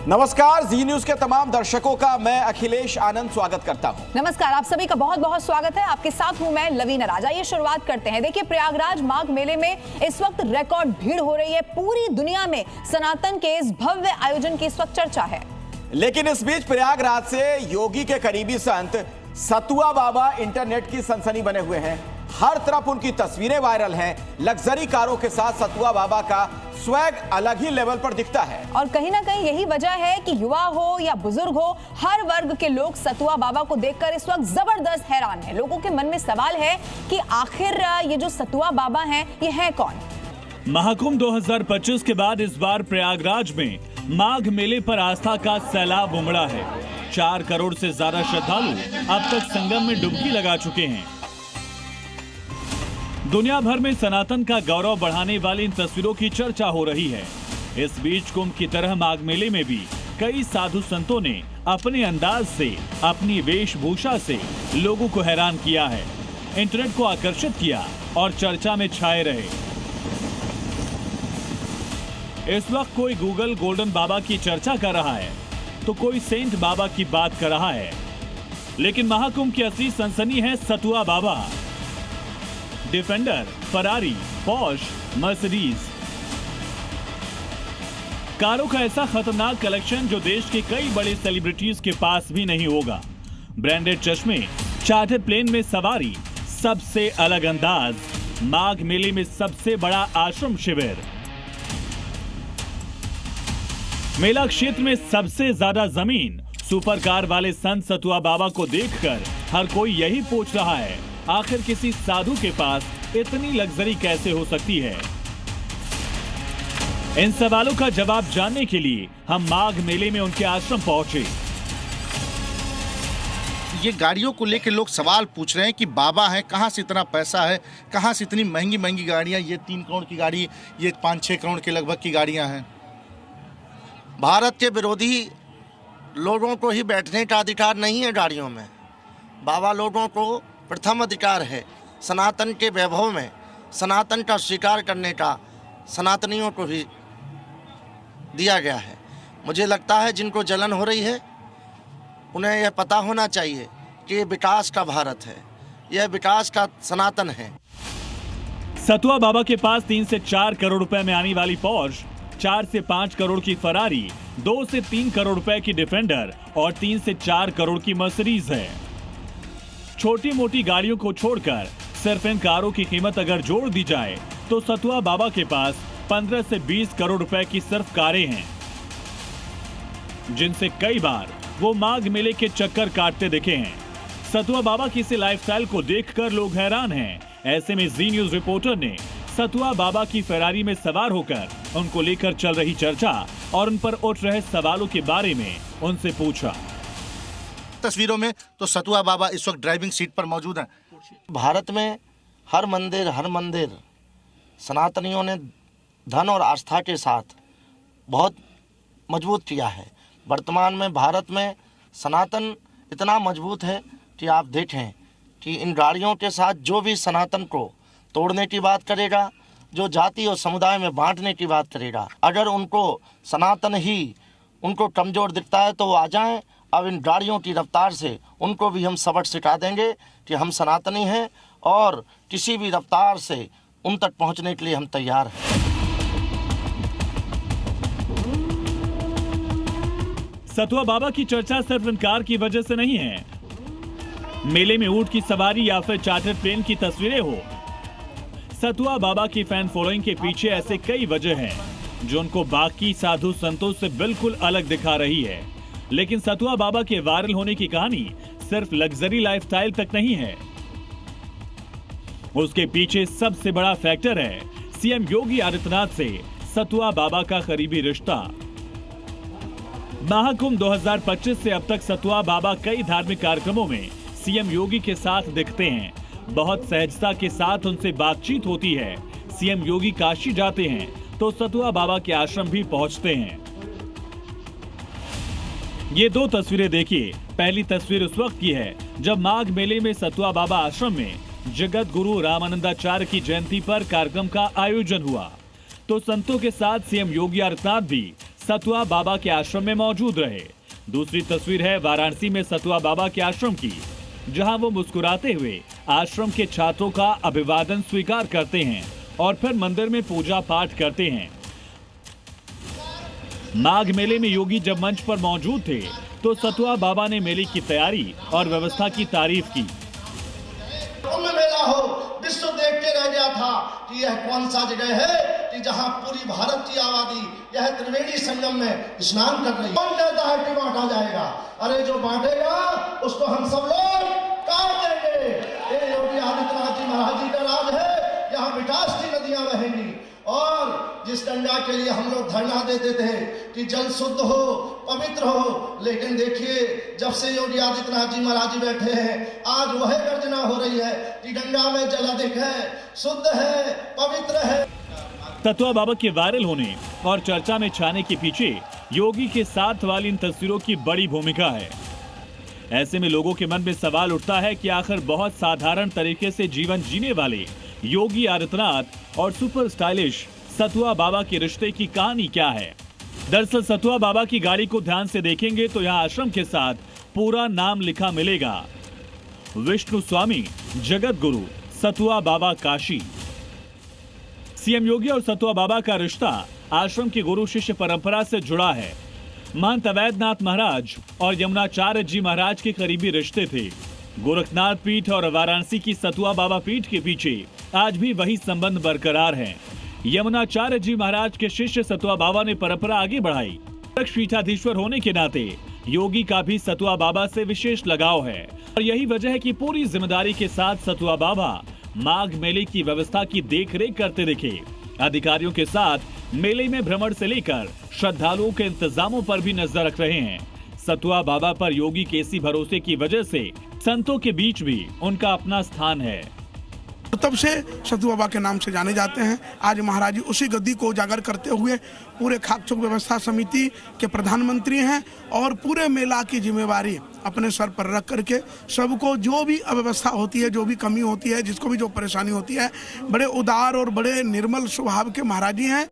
नमस्कार, जी न्यूज के तमाम दर्शकों का मैं अखिलेश आनंद स्वागत करता हूं। नमस्कार, आप सभी का बहुत बहुत स्वागत है। आपके साथ हूं मैं लवीना राजा। ये शुरुआत करते हैं। देखिए, प्रयागराज माघ मेले में इस वक्त रिकॉर्ड भीड़ हो रही है। पूरी दुनिया में सनातन के इस भव्य आयोजन की इस वक्त चर्चा है। लेकिन इस बीच प्रयागराज से योगी के करीबी संत सतुआ बाबा इंटरनेट की सनसनी बने हुए हैं। हर तरफ उनकी तस्वीरें वायरल हैं। लग्जरी कारों के साथ सतुआ बाबा का स्वैग अलग ही लेवल पर दिखता है। और कहीं ना कहीं यही वजह है कि युवा हो या बुजुर्ग हो, हर वर्ग के लोग सतुआ बाबा को देखकर इस वक्त जबरदस्त हैरान हैं। लोगों के मन में सवाल है कि आखिर ये जो सतुआ बाबा हैं, ये है कौन? महाकुंभ 2025 के बाद इस बार प्रयागराज में माघ मेले पर आस्था का सैलाब उमड़ा है। 4 करोड़ से ज्यादा श्रद्धालु अब तक संगम में डुबकी लगा चुके हैं। दुनिया भर में सनातन का गौरव बढ़ाने वाली इन तस्वीरों की चर्चा हो रही है। इस बीच कुंभ की तरह माघ मेले में भी कई साधु संतों ने अपने अंदाज से, अपनी वेशभूषा से लोगों को हैरान किया है, इंटरनेट को आकर्षित किया और चर्चा में छाए रहे। इस वक्त कोई गूगल गोल्डन बाबा की चर्चा कर रहा है तो कोई सेंट बाबा की बात कर रहा है। लेकिन महाकुंभ की असली सनसनी है सतुआ बाबा। डिफेंडर, फरारी, पॉश, मर्सिडीज कारों का ऐसा खतरनाक कलेक्शन जो देश के कई बड़े सेलिब्रिटीज के पास भी नहीं होगा। ब्रांडेड चश्मे, चार्टर्ड प्लेन में सवारी, सबसे अलग अंदाज, माघ मेले में सबसे बड़ा आश्रम शिविर। मेला क्षेत्र में सबसे ज्यादा जमीन। सुपर कार वाले संत सतुआ बाबा को देखकर हर कोई यही पूछ रहा है, आखिर किसी साधु के पास इतनी लग्जरी कैसे हो सकती है? इन सवालों का जवाब जानने के लिए हम माघ मेले में उनके आश्रम पहुंचे। ये गाड़ियों को लेकर लोग सवाल पूछ रहे हैं कि बाबा है, कहाँ से इतना पैसा है, कहाँ से इतनी महंगी महंगी गाड़ियाँ, ये 3 करोड़ की गाड़ी, ये 5-6 करोड़ के लगभग की गाड़ियाँ हैं। भारत के विरोधी लोगों को ही बैठने का अधिकार नहीं है गाड़ियों में। बाबा लोगों को प्रथम अधिकार है सनातन के वैभव में, सनातन का स्वीकार करने का सनातनियों को भी दिया गया है। मुझे लगता है जिनको जलन हो रही है उन्हें यह पता होना चाहिए कि ये विकास का भारत है, यह विकास का सनातन है। सतुआ बाबा के पास 3 से 4 करोड़ रुपए में आने वाली पॉर्श, 4 से 5 करोड़ की फरारी, 2 से 3 करोड़ रुपए की डिफेंडर और 3 से 4 करोड़ की मर्सिडीज है। छोटी मोटी गाड़ियों को छोड़कर सिर्फ इन कारों की कीमत अगर जोड़ दी जाए तो सतुआ बाबा के पास 15 से 20 करोड़ रुपए की सिर्फ कारें हैं, जिनसे कई बार वो माघ मेले के चक्कर काटते दिखे हैं। सतुआ बाबा की इस लाइफस्टाइल को देखकर लोग हैरान हैं। ऐसे में जी न्यूज रिपोर्टर ने सतुआ बाबा की फेरारी में सवार होकर उनको लेकर चल रही चर्चा और उन पर उठ रहे सवालों के बारे में उनसे पूछा। तस्वीरों में तो सतुआ बाबा इस वक्त ड्राइविंग सीट पर मौजूद हैं। भारत में हर मंदिर सनातनियों ने धन और आस्था के साथ बहुत मजबूत किया है। वर्तमान में भारत में सनातन इतना मजबूत है कि आप देखें कि इन गाड़ियों के साथ जो भी सनातन को तोड़ने की बात करेगा, जो जाति और समुदाय में बांटने की बात करेगा, अगर उनको सनातन ही उनको कमजोर दिखता है तो वो आ जाएं। अब इन गाड़ियों की रफ्तार से उनको भी हम सबक सिखा देंगे कि हम सनातनी हैं और किसी भी रफ्तार से उन तक पहुंचने के लिए हम तैयार हैं। सतुआ बाबा की चर्चा सिर्फ इन कार की वजह से नहीं है। मेले में ऊंट की सवारी या फिर चार्टर्ड प्लेन की तस्वीरें हो, सतुआ बाबा की फैन फॉलोइंग के पीछे ऐसे कई वजह हैं जो उनको बाकी साधु संतों से बिल्कुल अलग दिखा रही है। लेकिन सतुआ बाबा के वायरल होने की कहानी सिर्फ लग्जरी लाइफस्टाइल तक नहीं है। उसके पीछे सबसे बड़ा फैक्टर है सीएम योगी आदित्यनाथ से सतुआ बाबा का करीबी रिश्ता। महाकुंभ 2025 से अब तक सतुआ बाबा कई धार्मिक कार्यक्रमों में सीएम योगी के साथ दिखते हैं। बहुत सहजता के साथ उनसे बातचीत होती है। सीएम योगी काशी जाते हैं तो सतुआ बाबा के आश्रम भी पहुंचते हैं। ये 2 तस्वीरें देखिए। पहली तस्वीर उस वक्त की है जब माघ मेले में सतुआ बाबा आश्रम में जगत गुरु रामानंदाचार्य की जयंती पर कार्यक्रम का आयोजन हुआ तो संतों के साथ सीएम योगी आदित्यनाथ भी सतुआ बाबा के आश्रम में मौजूद रहे। दूसरी तस्वीर है वाराणसी में सतुआ बाबा के आश्रम की, जहां वो मुस्कुराते हुए आश्रम के छात्रों का अभिवादन स्वीकार करते हैं और फिर मंदिर में पूजा पाठ करते हैं। माघ मेले में योगी जब मंच पर मौजूद थे तो सतुआ बाबा ने मेले की तैयारी और व्यवस्था की तारीफ की। कुंभ मेला हो, विश्व देख के रह गया था कि यह कौन सा जगह है कि जहां पूरी भारत की आबादी यह त्रिवेणी संगम में स्नान कर रही है। कौन कहता है कि बांटा जाएगा? अरे जो बांटेगा उसको हम सब लोग काट देंगे। ये योगी आदित्यनाथ जी महाराज जी का राज है। यहाँ मिठास की नदियां बहेंगी और जिस गंगा के लिए हम लोग धरना देते थे कि जल शुद्ध हो, पवित्र हो, लेकिन देखिए जब से योगी आदित्यनाथ जी महाराज जी बैठे हैं आज वह गर्जना हो रही है कि गंगा में जल अधिक है, शुद्ध है, पवित्र है। सतुआ बाबा के वायरल होने और चर्चा में छाने के पीछे योगी के साथ वाली इन तस्वीरों की बड़ी भूमिका है। ऐसे में लोगों के मन में सवाल उठता है कि आखिर बहुत साधारण तरीके से जीवन जीने वाले योगी आदित्यनाथ और सुपर स्टाइलिश सतुआ बाबा के रिश्ते की कहानी क्या है। दरअसल सतुआ बाबा की गाड़ी को ध्यान से देखेंगे तो यहाँ आश्रम के साथ पूरा नाम लिखा मिलेगा, विष्णु स्वामी जगत गुरु सतुआ बाबा काशी। सीएम योगी और सतुआ बाबा का रिश्ता आश्रम की गुरु शिष्य परंपरा से जुड़ा है। महंत अवैधनाथ महाराज और यमुनाचार्य जी महाराज के करीबी रिश्ते थे। गोरखनाथ पीठ और वाराणसी की सतुआ बाबा पीठ के पीछे आज भी वही संबंध बरकरार है। यमुनाचार्य जी महाराज के शिष्य सतुआ बाबा ने परंपरा आगे बढ़ाई। पीठाधीश्वर होने के नाते योगी का भी सतुआ बाबा से विशेष लगाव है और यही वजह है कि पूरी जिम्मेदारी के साथ सतुआ बाबा माघ मेले की व्यवस्था की देखरेख करते दिखे। अधिकारियों के साथ मेले में भ्रमण से लेकर श्रद्धालुओं के इंतजामों पर भी नजर रख रहे हैं। सतुआ बाबा पर योगी के इसी भरोसे की वजह से संतों के बीच भी उनका अपना स्थान है। तब से सतुआ बाबा के नाम से जाने जाते हैं। आज महाराज जी उसी गद्दी को उजागर करते हुए पूरे खाकचौक व्यवस्था समिति के प्रधानमंत्री हैं और पूरे मेला की जिम्मेवारी अपने सर पर रख करके सबको जो भी अव्यवस्था होती है, जो भी कमी होती है, जिसको भी जो परेशानी होती है, बड़े उदार और बड़े निर्मल स्वभाव के महाराज जी हैं।